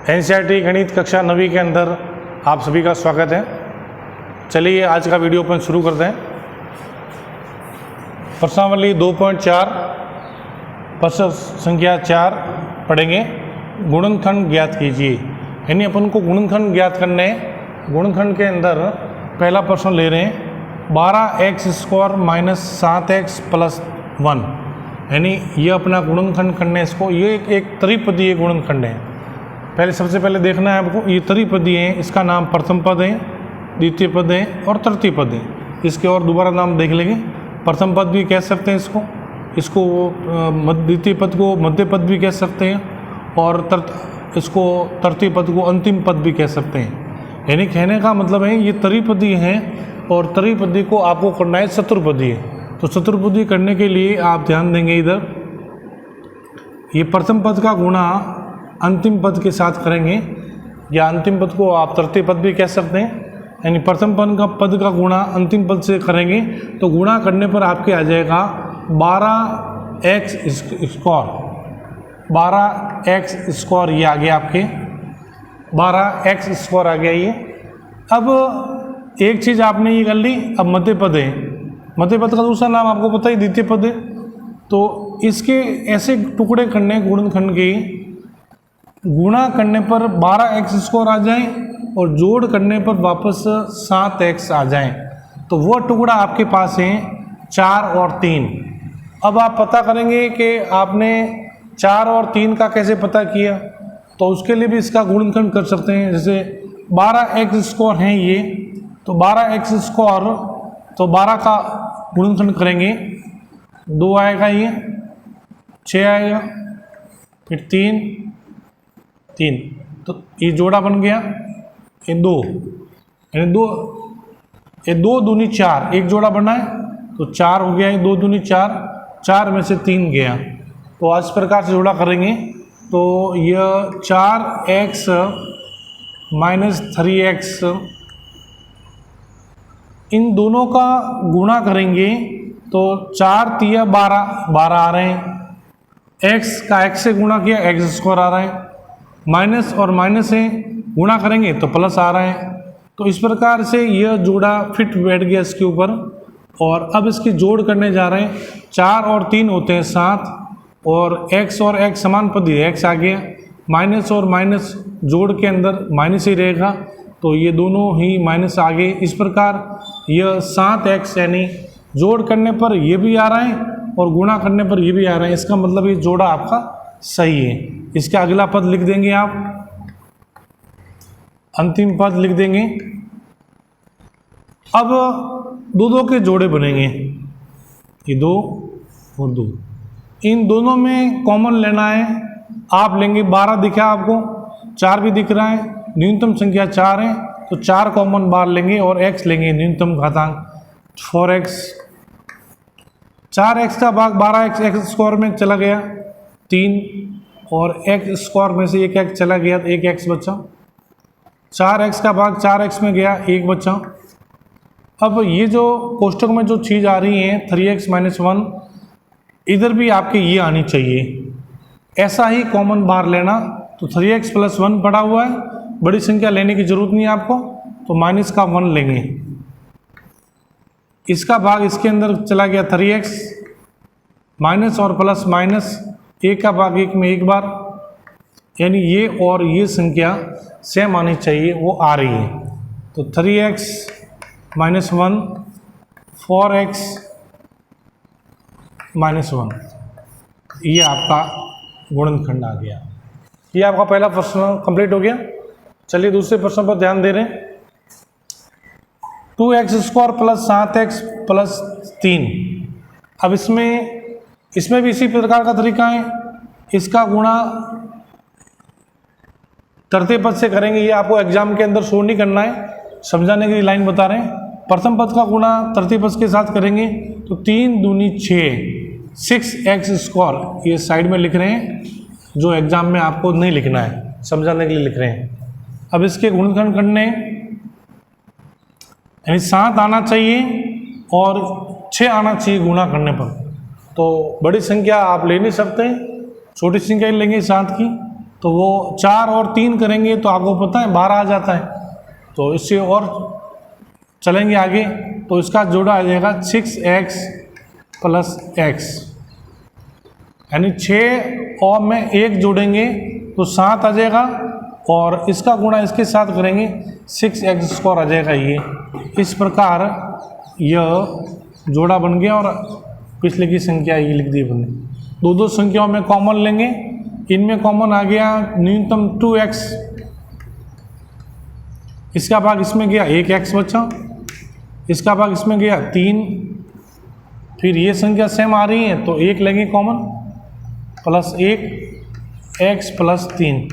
NCERT गणित कक्षा 9वीं के अंदर आप सभी का स्वागत है। चलिए आज का वीडियो अपन शुरू करते हैं। प्रश्नावली 2.4 प्रश्न संख्या 4 पढ़ेंगे। गुणनखंड ज्ञात कीजिए। यानी अपन को गुणनखंड ज्ञात करने हैं। गुणनखंड के अंदर पहला प्रश्न ले रहे हैं 12x² माइनस 7x प्लस 1। यानी ये अपना गुणनखंड करने है। इसको ये एक त्रिपदीय गुणनखंड है। सबसे पहले देखना है आपको, ये त्रिपदीय है। इसका नाम प्रथम पद है, द्वितीय पद है और तृतीय पद है। इसके और दोबारा नाम देख लेंगे। प्रथम पद भी कह सकते हैं इसको द्वितीय पद को मध्य पद भी कह सकते हैं और इसको तृतीय पद को अंतिम पद भी कह सकते हैं। यानी कहने का मतलब है ये त्रिपदी है और त्रिपदी को आपको करना है चतुर्पदी। तो चतुर्पदी करने के लिए आप ध्यान देंगे इधर, ये प्रथम पद का गुणा अंतिम पद के साथ करेंगे, या अंतिम पद को आप तृतीय पद भी कह सकते हैं। यानी प्रथम पद का गुणा अंतिम पद से करेंगे तो गुणा करने पर आपके आ जाएगा 12x²। ये आ गया आपके 12x² आ गया ये। अब एक चीज़ आपने ये कर ली। अब मध्य पद है, मध्य पद का दूसरा नाम आपको पता ही द्वितीय पद है। तो इसके ऐसे टुकड़े करने गुणनखंड के, गुणा करने पर 12x² आ जाए और जोड़ करने पर वापस 7x आ जाए। तो वो टुकड़ा आपके पास है 4 और 3। अब आप पता करेंगे कि आपने 4 और 3 का कैसे पता किया, तो उसके लिए भी इसका गुणनखंड कर सकते हैं। जैसे 12x² है ये, तो 12x², तो 12 का गुणनखंड करेंगे 2 आएगा, ये 6 आएगा, फिर 3, तो ये जोड़ा बन गया। ये 2, यानी 2 दूनी 4, एक जोड़ा बना है तो 4 हो गया। ये 2 दूनी 4, 4 में से 3 गया। तो इस प्रकार से जोड़ा करेंगे तो यह 4x माइनस 3x, इन दोनों का गुणा करेंगे तो 4 तिया 12 आ रहे हैं। x का x से गुणा किया x² आ रहा है। माइनस और माइनस से गुणा करेंगे तो प्लस आ रहा है। तो इस प्रकार से यह जोड़ा फिट बैठ गया इसके ऊपर। और अब इसकी जोड़ करने जा रहे हैं। 4 और 3 होते हैं 7, और x और x समान पदी है, x आ गया। माइनस और माइनस जोड़ के अंदर माइनस ही रहेगा, तो ये दोनों ही माइनस आ गए। इस प्रकार यह 7x, यानी जोड़ करने पर ये भी आ रहा है और गुणा करने पर ये भी आ रहा है। इसका मतलब ये जोड़ा आपका सही है। इसका अगला पद लिख देंगे आप, अंतिम पद लिख देंगे। अब 2 के जोड़े बनेंगे, ये 2 और 2, इन दोनों में कॉमन लेना है। आप लेंगे 12 दिखा आपको, 4 भी दिख रहा है, न्यूनतम संख्या 4 है, तो 4 कॉमन बाहर लेंगे और x लेंगे न्यूनतम घातांक 4x। 4x का भाग 12x में चला गया 3, और x² में से एक x चला गया तो एक x बचा। 4x का भाग 4x में गया, 1 बचा। अब ये जो कोष्टक में जो चीज़ आ रही है 3x माइनस 1, इधर भी आपके ये आनी चाहिए। ऐसा ही कॉमन बाहर लेना, तो 3x प्लस 1 पड़ा हुआ है, बड़ी संख्या लेने की जरूरत नहीं है आपको, तो माइनस का 1 लेंगे। इसका भाग इसके अंदर चला गया 3x, माइनस और प्लस माइनस, 1 का भाग 1 में एक बार, यानी ये और ये संख्या सेम आनी चाहिए, वो आ रही है। तो 3x माइनस 1, 4x माइनस 1, ये आपका गुणनखंड आ गया। ये आपका पहला प्रश्न कंप्लीट हो गया। चलिए दूसरे प्रश्न पर ध्यान दे रहे हैं। 2x² plus 7x plus 3। अब इसमें भी इसी प्रकार का तरीका है। इसका गुणा तृतीय पद से करेंगे। ये आपको एग्जाम के अंदर शो नहीं करना है, समझाने के लिए लाइन बता रहे हैं। प्रथम पद का गुणा तृतीय पद के साथ करेंगे तो 3 दूनी 6, 6x²। ये साइड में लिख रहे हैं, जो एग्जाम में आपको नहीं लिखना है, समझाने के लिए लिख रहे हैं। अब इसके गुणनखंड करने, यानी 7 आना चाहिए और 6 आना चाहिए गुणा करने पर। तो बड़ी संख्या आप ले नहीं सकते, छोटी संख्या ही लेंगे 7 की। तो वो 4 और 3 करेंगे तो आपको पता है 12 आ जाता है। तो इससे और चलेंगे आगे तो इसका जोड़ा आ जाएगा 6x प्लस x, यानी 6 और में 1 जोड़ेंगे तो 7 आ जाएगा और इसका गुणा इसके साथ करेंगे 6x² आ जाएगा। ये इस प्रकार यह जोड़ा बन गया और पिछले की संख्या ये लिख दी बने। दो संख्याओं में कॉमन लेंगे, इनमें कॉमन आ गया न्यूनतम 2x, इसका भाग इसमें गया 1x बचा, इसका भाग इसमें गया 3, फिर ये संख्या सेम आ रही है तो 1 लेंगे कॉमन प्लस 1x प्लस 3,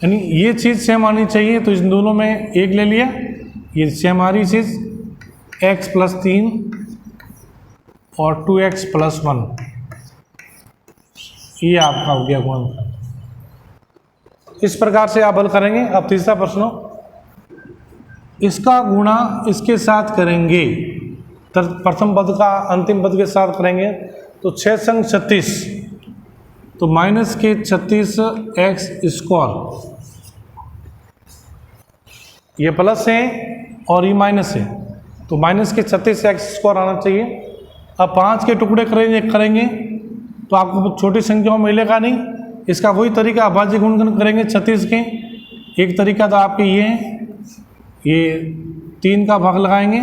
यानी ये चीज़ सेम आनी चाहिए तो इन दोनों में 1 ले लिया, ये सेम आ रही चीज़ x प्लस 3 और 2x प्लस 1, ये आपका हो गया गुणनखंड। इस प्रकार से आप हल करेंगे। अब तीसरा प्रश्न, इसका गुणा इसके साथ करेंगे, प्रथम पद का अंतिम पद के साथ करेंगे तो 6 संग 36, तो माइनस के 36x², ये प्लस है और ये माइनस है तो माइनस के 36x² आना चाहिए। अब 5 के टुकड़े करेंगे तो आपको छोटी संख्याओं में मिलेगा नहीं, इसका वही तरीका अभाज्य गुणनखंड करेंगे 36 के। एक तरीका तो आपके ये है, ये 3 का भाग लगाएंगे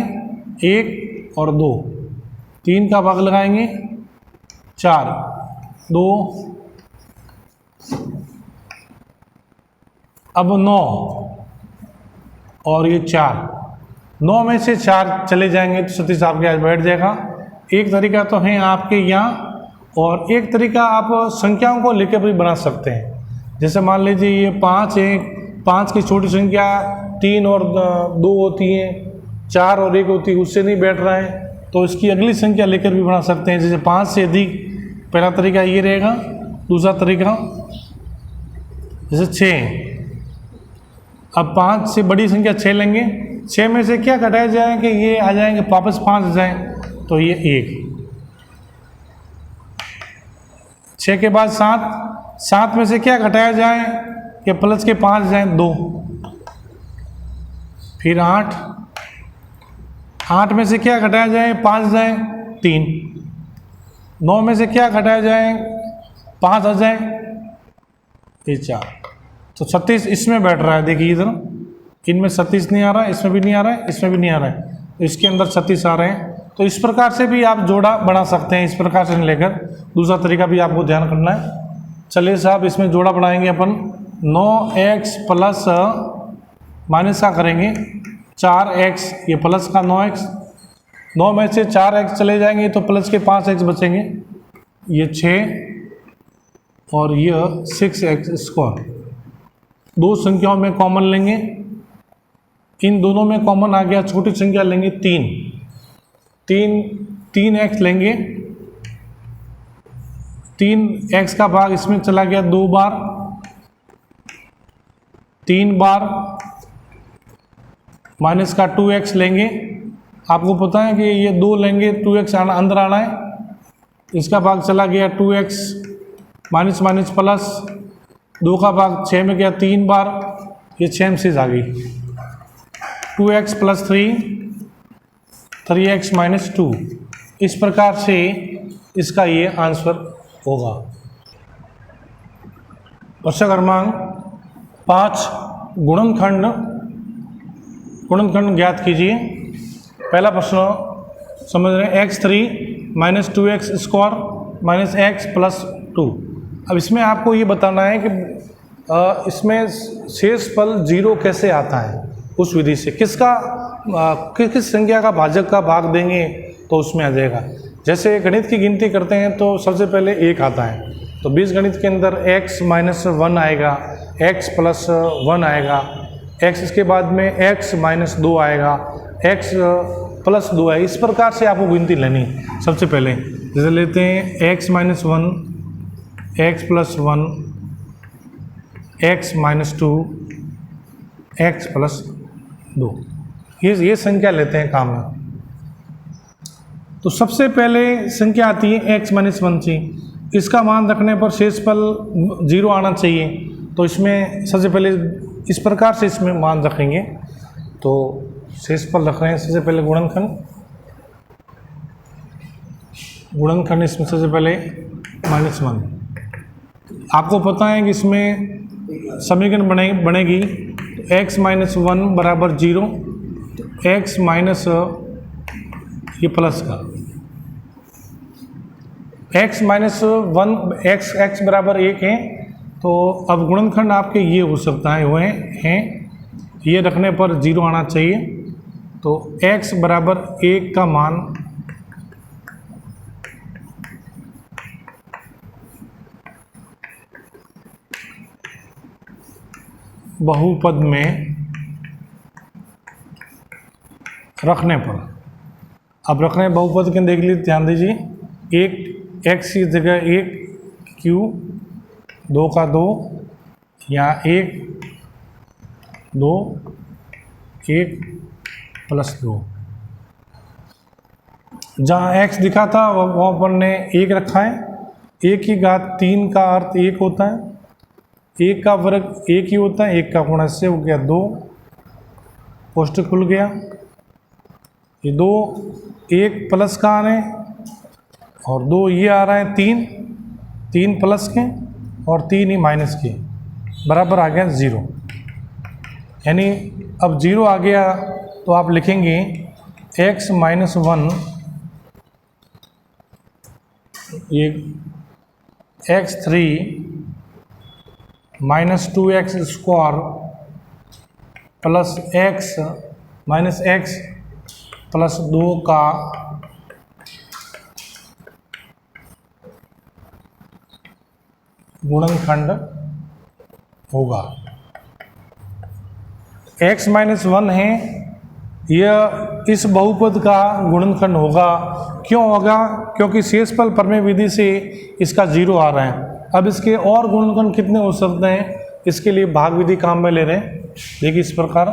1 और 2, 3 का भाग लगाएंगे 4, 2, अब 9 और ये 4, 9 में से 4 चले जाएंगे तो 36 आपके आज बैठ जाएगा। एक तरीका तो है आपके यहाँ, और एक तरीका आप संख्याओं को लेकर भी बना सकते हैं। जैसे मान लीजिए ये 5 है, 5 की छोटी संख्या 3 और 2 होती है, 4 और 1 होती है, उससे नहीं बैठ रहा है तो इसकी अगली संख्या लेकर भी बना सकते हैं। जैसे 5 से अधिक, पहला तरीका ये रहेगा। दूसरा तरीका जैसे 6, अब 5 से बड़ी संख्या 6 लेंगे, 6 में से क्या घटाया जाए कि ये आ जाएंगे वापस 5 आ जाए तो ये 1, 6 के बाद 7, 7 में से क्या घटाया जाए कि प्लस के 5 जाए 2, फिर 8, 8 में से क्या घटाया जाए 5 जाए 3, 9 में से क्या घटाया जाए 5 आ जाए ये 4, तो 36 इसमें बैठ रहा है। देखिए इधर इनमें 36 नहीं आ रहा है, इसमें भी नहीं आ रहा है, इसमें भी नहीं आ रहा है, तो इसके अंदर 36 आ रहे हैं। तो इस प्रकार से भी आप जोड़ा बना सकते हैं, इस प्रकार से लेकर। दूसरा तरीका भी आपको ध्यान करना है। चलिए साहब इसमें जोड़ा बनाएंगे अपन, 9x प्लस माइनस का करेंगे 4x, ये प्लस का 9x, 9 में से 4x चले जाएंगे तो प्लस के 5x बचेंगे, ये 6 और यह 6x²। दो संख्याओं में कॉमन लेंगे, इन दोनों में कॉमन आ गया, छोटी संख्या लेंगे 3x लेंगे, 3x का भाग इसमें चला गया 2 बार, 3 बार, माइनस का 2x लेंगे। आपको पता है कि ये 2 लेंगे, 2x अंदर आना है, इसका भाग चला गया 2x, माइनस माइनस प्लस, 2 का भाग 6 में गया 3 बार, ये 6 से आ गई, 2x प्लस 3, 3x माइनस 2। इस प्रकार से इसका ये आंसर होगा। प्रश्न क्रमांक 5, गुणनखंड ज्ञात कीजिए। पहला प्रश्न समझ रहे हैं, x3 minus 2x² minus x plus 2। अब इसमें आपको ये बताना है कि इसमें शेष फल 0 कैसे आता है, उस विधि से किस संख्या का भाजक का भाग देंगे तो उसमें आ जाएगा। जैसे गणित की गिनती करते हैं तो सबसे पहले 1 आता है, तो बीजगणित के अंदर x माइनस 1 आएगा, x प्लस 1 आएगा, x इसके बाद में x माइनस 2 आएगा, x प्लस 2 है। इस प्रकार से आपको गिनती लेनी। सबसे पहले जैसे लेते हैं x minus 1, x plus 1, x minus 2, x plus 2, ये संख्या लेते हैं काम में। तो सबसे पहले संख्या आती है x माइनस 1 से, इसका मान रखने पर शेषफल 0 आना चाहिए। तो इसमें सबसे पहले इस प्रकार से इसमें मान रखेंगे। तो शेषफल रख रहे हैं सबसे पहले गुणनखंड इसमें सबसे पहले -1। आपको पता है कि इसमें समीकरण बनेगी x - 1 बराबर 0, तो x माइनस ये प्लस का x - 1 x बराबर 1 है। तो अब गुणनखंड आपके ये हो सकता है हुए हैं, ये रखने पर 0 आना चाहिए। तो x बराबर 1 का मान बहुपद में रखने पर, अब रखने बहुपद के देख लीजिए, ध्यान दीजिए, 1 x की जगह 1 q, 2 का 2, यहाँ 1 2 1 प्लस 2। जहाँ x दिखा था वहाँ अपन ने 1 रखा है। 1 की घात 3 का अर्थ 1 होता है, 1 का वर्ग 1 ही होता है, 1 का गुणा से हो गया 2, कोष्ठक खुल गया। ये 2 1 प्लस का आ रहे हैं और 2 ये आ रहा है 3 प्लस के और 3 ही माइनस के, बराबर आ गया 0। यानी अब 0 आ गया तो आप लिखेंगे x - 1, ये x3 - 2x square plus x - x plus 2 का गुणनखंड होगा। x - 1 है, यह इस बहुपद का गुणनखंड होगा। क्यों होगा? क्योंकि शेषफल प्रमेय विधि से इसका 0 आ रहा है। अब इसके और गुणनखंड कितने हो सकते हैं, इसके लिए भाग विधि काम में ले रहे हैं। देखिए इस प्रकार,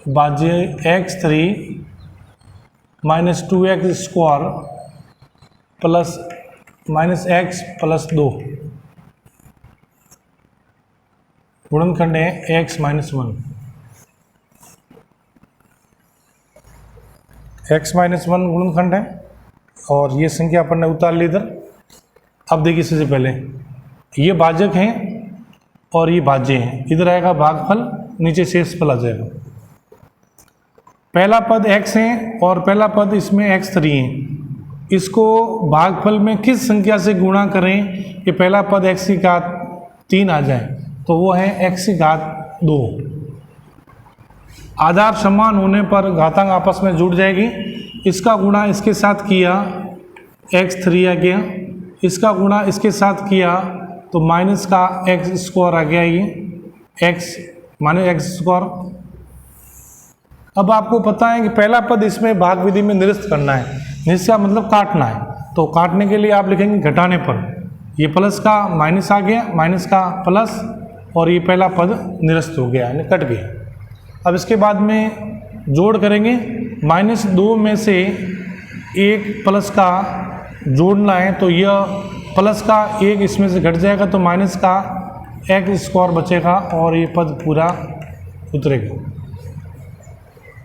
भाज्य x3 - 2x square plus -x plus 2 गुणनखंड है x - 1। x - 1 गुणनखंड है और ये संख्या अपन ने उतार ली इधर। अब देखिए सबसे पहले ये भाजक हैं और ये भाज्य हैं, इधर आएगा भागफल, नीचे शेषफल आ जाएगा। पहला पद x है और पहला पद इसमें x3 है। इसको भागफल में किस संख्या से गुणा करें कि पहला पद x की घात 3 आ जाए, तो वो है x की घात 2। आधार समान होने पर घातांक आपस में जुड़ जाएगी। इसका गुणा इसके साथ किया x3 आ गया, इसका गुणा इसके साथ किया तो माइनस का x स्क्वायर आ गया, ये x माइनस x स्क्वायर। अब आपको पता है कि पहला पद इसमें भाग विधि में निरस्त करना है, निरस्त का मतलब काटना है। तो काटने के लिए आप लिखेंगे घटाने पर, ये प्लस का माइनस आ गया, माइनस का प्लस, और ये पहला पद निरस्त हो गया यानी कट गया। अब इसके बाद में जोड़ करेंगे, -2 में से 1 प्लस का जोड़ना है, तो यह प्लस का 1 इसमें से घट जाएगा तो माइनस का x स्क्वायर बचेगा और ये पद पूरा उतरेगा।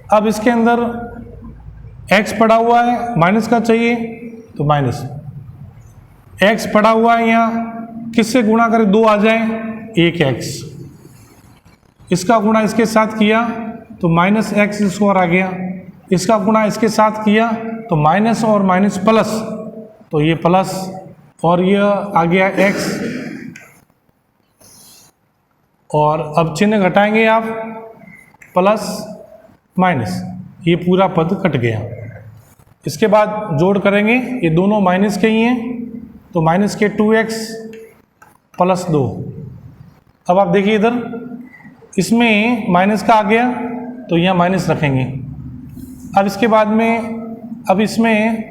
अब इसके अंदर x पड़ा हुआ है, माइनस का चाहिए तो माइनस, x पड़ा हुआ है यहाँ, किससे गुणा करें 2 आ जाए, 1x, इसका गुणा इसके साथ किया तो माइनस x स्क्वायर आ गया, इसका गुणा इसके साथ किया तो माइनस और माइनस प्लस, तो ये प्लस और ये आ गया x। और अब चिन्ह घटाएंगे आप, प्लस माइनस, ये पूरा पद कट गया। इसके बाद जोड़ करेंगे, ये दोनों माइनस के ही हैं तो माइनस के 2x प्लस 2। अब आप देखिए इधर इसमें माइनस का आ गया तो यहाँ माइनस रखेंगे। अब इसके बाद में अब इसमें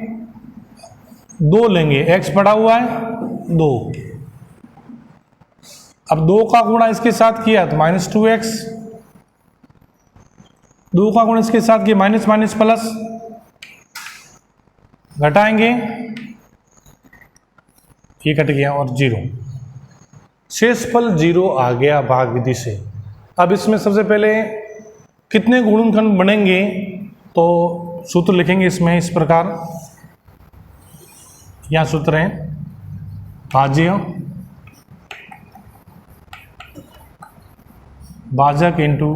2 लेंगे, x पड़ा हुआ है 2, अब 2 का गुणा इसके साथ किया तो -2x, 2 का गुण इसके साथ, ये माइनस माइनस प्लस, घटाएंगे, ये कट गया और 0। शेषफल 0 आ गया भाग विधि से। अब इसमें सबसे पहले कितने गुणनखंड बनेंगे, तो सूत्र लिखेंगे इसमें इस प्रकार। यहाँ सूत्र है भाज्य भाजक इंटू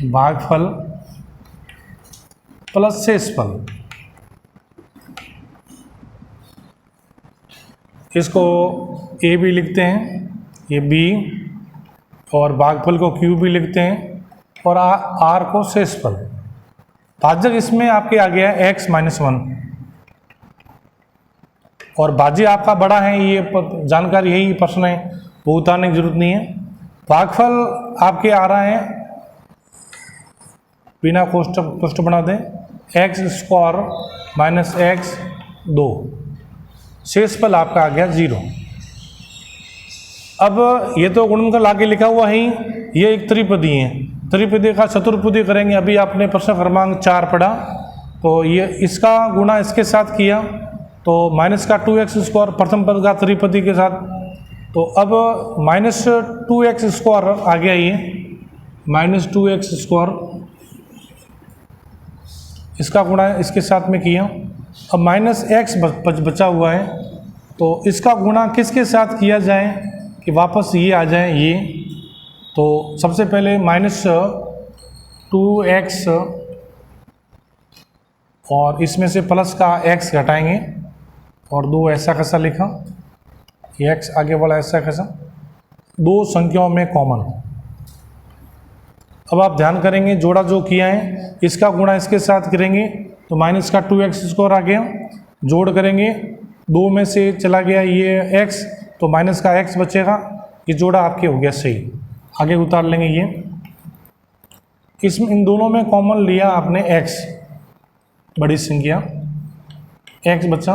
भागफल प्लस शेषफल। इसको ए भी लिखते हैं, ये बी, और भागफल को क्यू भी लिखते हैं, और आर को शेषफल। भाजक इसमें आपके आ गया x माइनस 1, और भाज्य आपका बड़ा है, ये जानकारी यही प्रश्न है, वो उतारने की जरूरत नहीं है। भागफल आपके आ रहा है, बिना कोष्ठक बना दें, एक्स स्क्वायर माइनस एक्स 2। शेषफल आपका आ गया 0। अब ये तो गुणनखंड आगे लिखा हुआ ही, ये एक त्रिपदी है, त्रिपदी का चतुर्पदी करेंगे। अभी आपने प्रश्न क्रमांक 4 पढ़ा, तो ये इसका गुणा इसके साथ किया, तो माइनस का 2x स्क्वायर प्रथम पद का त्रिपदी के साथ, तो अब माइनस 2x स्क्वायर आ गया, ये माइनस 2x स्क्वायर, इसका गुणा इसके साथ में किया। अब माइनस x बचा हुआ है, तो इसका गुणा किसके साथ किया जाए कि वापस ये आ जाए, ये, तो सबसे पहले माइनस 2x और इसमें से प्लस का x घटाएंगे, और 2 ऐसा कैसा लिखा, x आगे वाला ऐसा कैसा, 2 संख्याओं में कॉमन। अब आप ध्यान करेंगे, जोड़ा जो किया है इसका गुणा इसके साथ करेंगे, तो माइनस का 2x स्क्वायर आ गया, जोड़ करेंगे, 2 में से चला गया ये x, तो माइनस का x बचेगा, ये जोड़ा आपके हो गया सही। आगे उतार लेंगे ये, इसमें इन दोनों में कॉमन लिया आपने x, बड़ी संख्या x बचा,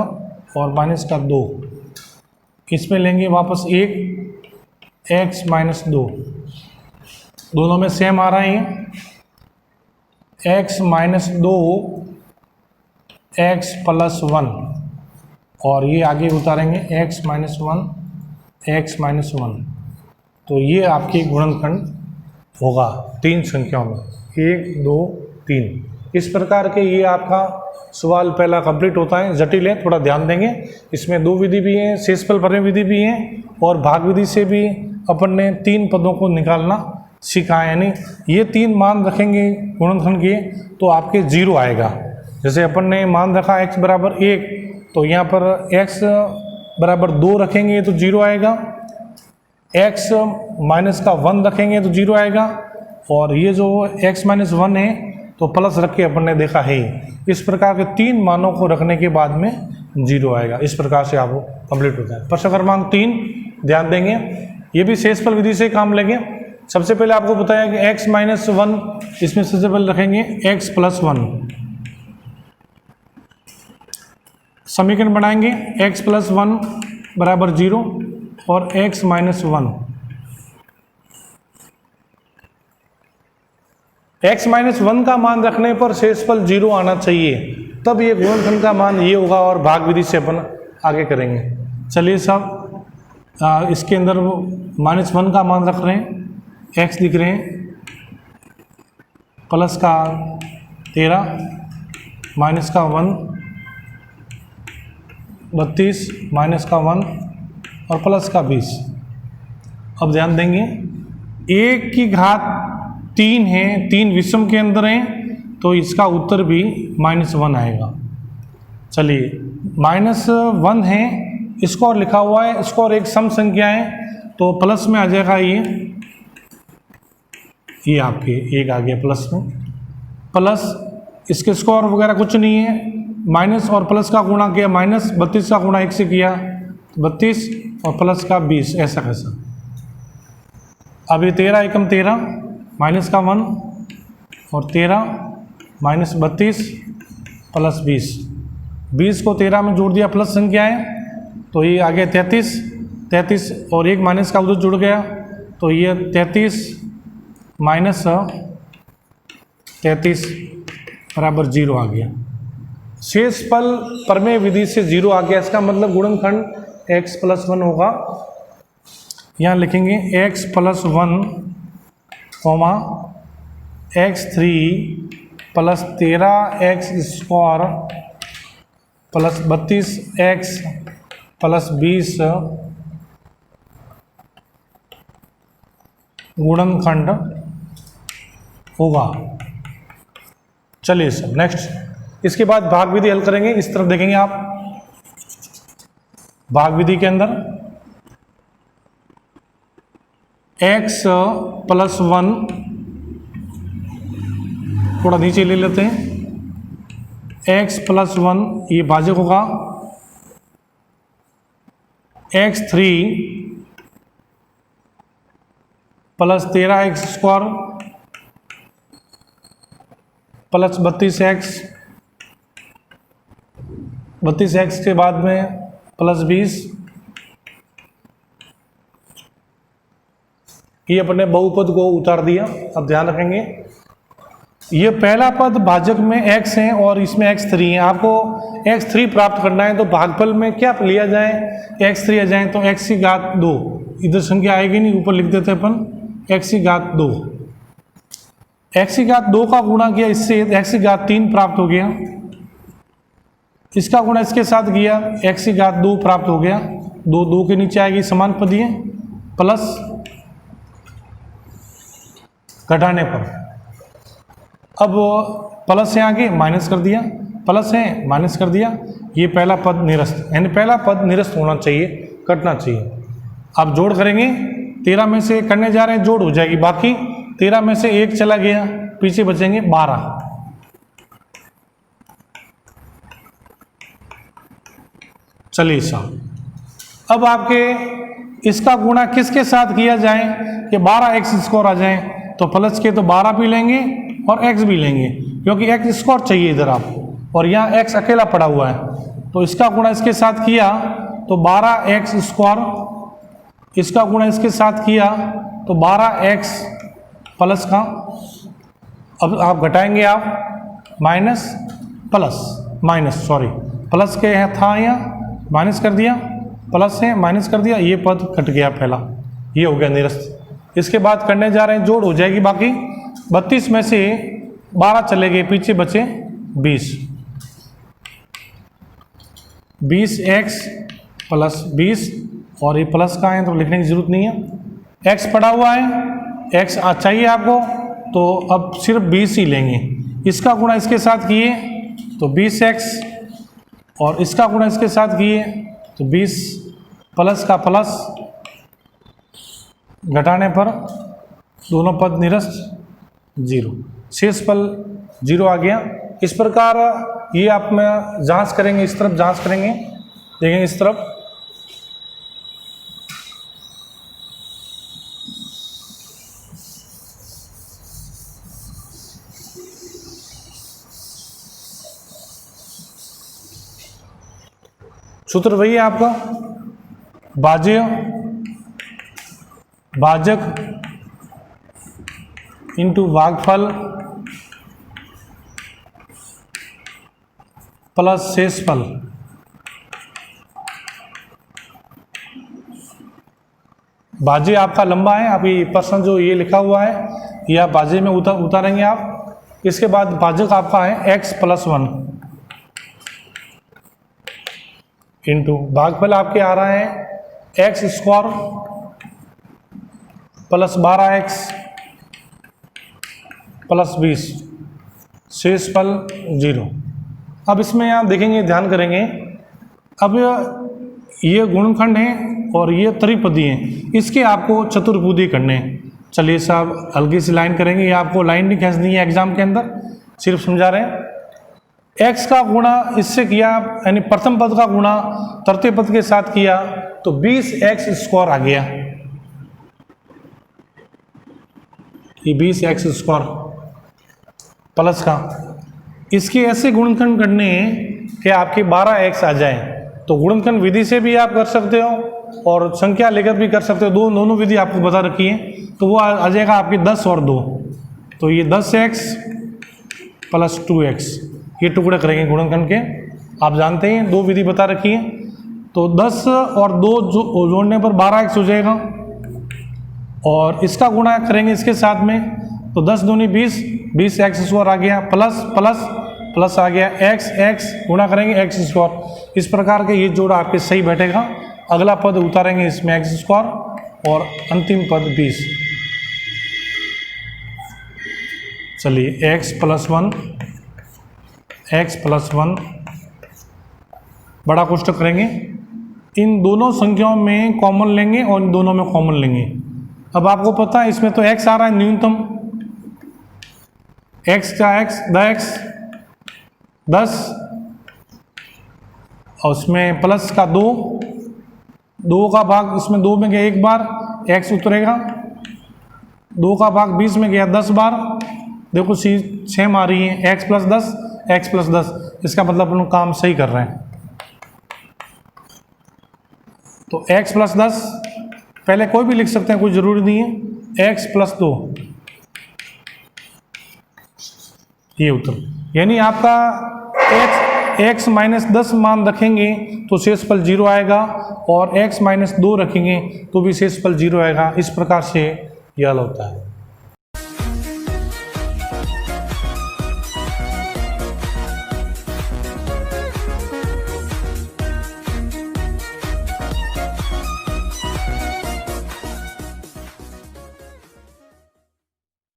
और माइनस का 2, इसमें लेंगे वापस 1, x माइनस 2, दोनों में सेम आ रहा है, x माइनस 2 x प्लस 1, और ये आगे उतारेंगे x माइनस 1 x माइनस 1, तो ये आपकी गुणनखंड होगा 3 संख्याओं में, 1 2 3। इस प्रकार के ये आपका सवाल पहला कंप्लीट होता है। जटिल है, थोड़ा ध्यान देंगे, इसमें 2 विधि भी हैं, शेषफल परिमेय विधि भी है, और भाग विधि से भी अपन ने 3 पदों को निकालना सीखा है। यानी ये 3 मान रखेंगे गुणनखंड के, तो आपके 0 आएगा। जैसे अपन ने मान रखा x बराबर 1, तो यहाँ पर x बराबर 2 रखेंगे तो 0 आएगा, x माइनस का 1 रखेंगे तो 0 आएगा, और ये जो x माइनस 1 है तो प्लस रख के अपन ने देखा है। इस प्रकार के 3 मानों को रखने के बाद में 0 आएगा। इस प्रकार से आपको कंप्लीट होता है। प्रश्न क्रमांक 3 ध्यान देंगे, ये भी शेषफल विधि से काम लेंगे। सबसे पहले आपको बताया कि x माइनस 1, इसमें सबसे पहले रखेंगे x प्लस 1, समीकरण बनाएंगे x प्लस 1 बराबर 0 और x माइनस 1। x माइनस 1 का मान रखने पर शेषफल 0 आना चाहिए, तब ये गुणनखंड का मान ये होगा, और भाग विधि से अपन आगे करेंगे। चलिए सब इसके अंदर माइनस 1 का मान रख रहे हैं, x लिख रहे हैं, प्लस का 13 माइनस का 1 32 माइनस का 1 और प्लस का 20। अब ध्यान देंगे, 1 की घात 3 है, 3 विषम के अंदर है, तो इसका उत्तर भी -1 आएगा। चलिए -1 है, इसको और लिखा हुआ है, इसको और एक सम संख्या है, तो प्लस में आ जाएगा ये आपके 1 आ गया प्लस में, प्लस इसके स्क्वायर वगैरह कुछ नहीं है, माइनस और प्लस का गुणा किया, माइनस 32 का गुणा 1 से किया 32 और प्लस का 20, ऐसा कैसा। अब ये 13 एकम 13 माइनस का 1 और 13 माइनस 32 प्लस 20 को 13 में जोड़ दिया, प्लस संख्या है, तो ये आ गया 33 और एक माइनस का उधर जुड़ गया, तो ये 33 माइनस 33 बराबर 0 आ गया। शेषफल प्रमेय विधि से 0 आ गया, इसका मतलब गुणनखंड x + 1 होगा। यहाँ लिखेंगे x + 1, x3 + 13x² + 32x + 20 गुणनखंड होगा। चलिए सब नेक्स्ट, इसके बाद भाग विधि हल करेंगे। इस तरफ देखेंगे आप, भाग विधि के अंदर x + 1, थोड़ा नीचे ले लेते हैं, x + 1 ये भाजक होगा, x3 + 13x² + 32x के बाद में + 20, ये अपने बहुपद को उतार दिया। अब ध्यान रखेंगे, ये पहला पद भाजक में x है और इसमें x3 है। आपको x3 प्राप्त करना है तो भागफल में क्या लिया जाए, x3 आ जाए तो x⁻², इधर संख्या आएगी नहीं, ऊपर लिख देते अपन x⁻²। x⁻² का गुणा किया, इससे x⁻³ प्राप्त हो गया, इसका गुणा इसके साथ किया, x⁻² प्राप्त हो गया। 2 के नीचे आएगी समान पदीय, प्लस घटाने पर, अब प्लस है आगे माइनस कर दिया, प्लस है माइनस कर दिया, ये पहला पद निरस्त, यानी पहला पद निरस्त होना चाहिए, कटना चाहिए। अब जोड़ करेंगे, 13 में से करने जा रहे हैं, जोड़ हो जाएगी, बाकी 13 में से 1 चला गया, पीछे बचेंगे 12। चलिए साहब, अब आपके इसका गुणा किसके साथ किया जाए कि 12x² आ जाए, तो प्लस के तो 12 भी लेंगे और x भी लेंगे, क्योंकि x² चाहिए इधर आपको, और यहाँ x अकेला पड़ा हुआ है, तो इसका गुणा इसके साथ किया तो 12x², इसका गुणा इसके साथ किया तो 12x प्लस का, अब आप घटाएंगे आप minus plus, minus sorry plus के है था, यहाँ माइनस कर दिया, प्लस है माइनस कर दिया, ये पद कट गया पहला, ये हो गया निरस्त। इसके बाद करने जा रहे हैं, जोड़ हो जाएगी, बाकी 32 में से 12 चले गए, पीछे बचे 20, 20x + 20, और ये प्लस का है तो लिखने की जरूरत नहीं है, x पड़ा हुआ है, x चाहिए आपको, तो अब सिर्फ 20 ही लेंगे। इसका गुणा इसके साथ किए तो 20x, और इसका गुणा इसके साथ किए तो 20 प्लस का प्लस, घटाने पर दोनों पद निरस्त, 0, शेषफल 0 आ गया। इस प्रकार ये आप में जांच करेंगे, इस तरफ जांच करेंगे, देखेंगे इस तरफ, सूत्र वही है आपका, भाजक इंटू भागफल प्लस शेषफल। भाज्य आपका लंबा है, आप ये प्रश्न जो ये लिखा हुआ है ये आप भाज्य में उतारेंगे आप। इसके बाद भाजक आपका है x + 1 इंटू भागफल आपके आ रहा है x² + 12x + 20, शेषफल 0। अब इसमें आप देखेंगे, ध्यान करेंगे, अब ये गुणनखंड है और ये त्रिपदी है, इसके आपको चतुर्भुज करने हैं। चलिए साहब हल्की सी लाइन करेंगे, ये आपको लाइन नहीं खींचनी है एग्जाम के अंदर, सिर्फ समझा रहे हैं। x का गुणा इससे किया, यानी प्रथम पद का गुणा तृतीय पद के साथ किया तो 20x² आ गया, ये 20x² प्लस का, इसके ऐसे गुणनखंड करने हैं कि आपके 12x आ जाए। तो गुणनखंड विधि से भी आप कर सकते हो और संख्या लेकर भी कर सकते हो, दोनों विधि आपको बता रखी है। तो वो आ जाएगा आपके 10 और 2, तो ये 10x प्लस 2x, ये टुकड़े करेंगे गुणनखंड के। आप जानते हैं 2 विधि बता रखी है, तो 10 और 2 जोड़ने पर 12x हो जाएगा, और इसका गुणा करेंगे इसके साथ में, तो 10 दूनी 20, 20x² आ गया, प्लस प्लस प्लस आ गया x गुणा करेंगे x²। इस प्रकार के ये जोड़ आपके सही बैठेगा। अगला पद उतारेंगे इसमें x² और अंतिम पद 20। चलिए x + 1 बड़ा कोष्ठक करेंगे, इन दोनों संख्याओं में कॉमन लेंगे और इन दोनों में कॉमन लेंगे। अब आपको पता है इसमें तो x आ रहा है न्यूनतम, x का x 10 और उसमें प्लस का 2 का भाग इसमें 2 में गया 1 बार, x उतरेगा, 2 का भाग 20 में गया 10 बार। देखो सेम आ रही है, x + 10, इसका मतलब हम लोग काम सही कर रहे हैं। तो x + 10 पहले कोई भी लिख सकते हैं, कोई जरूरी नहीं है, x + 2 ये उत्तर। यानी आपका x -10 मान रखेंगे तो शेषफल 0 आएगा, और x - 2 रखेंगे तो भी शेषफल 0 आएगा। इस प्रकार से यह हल होता है।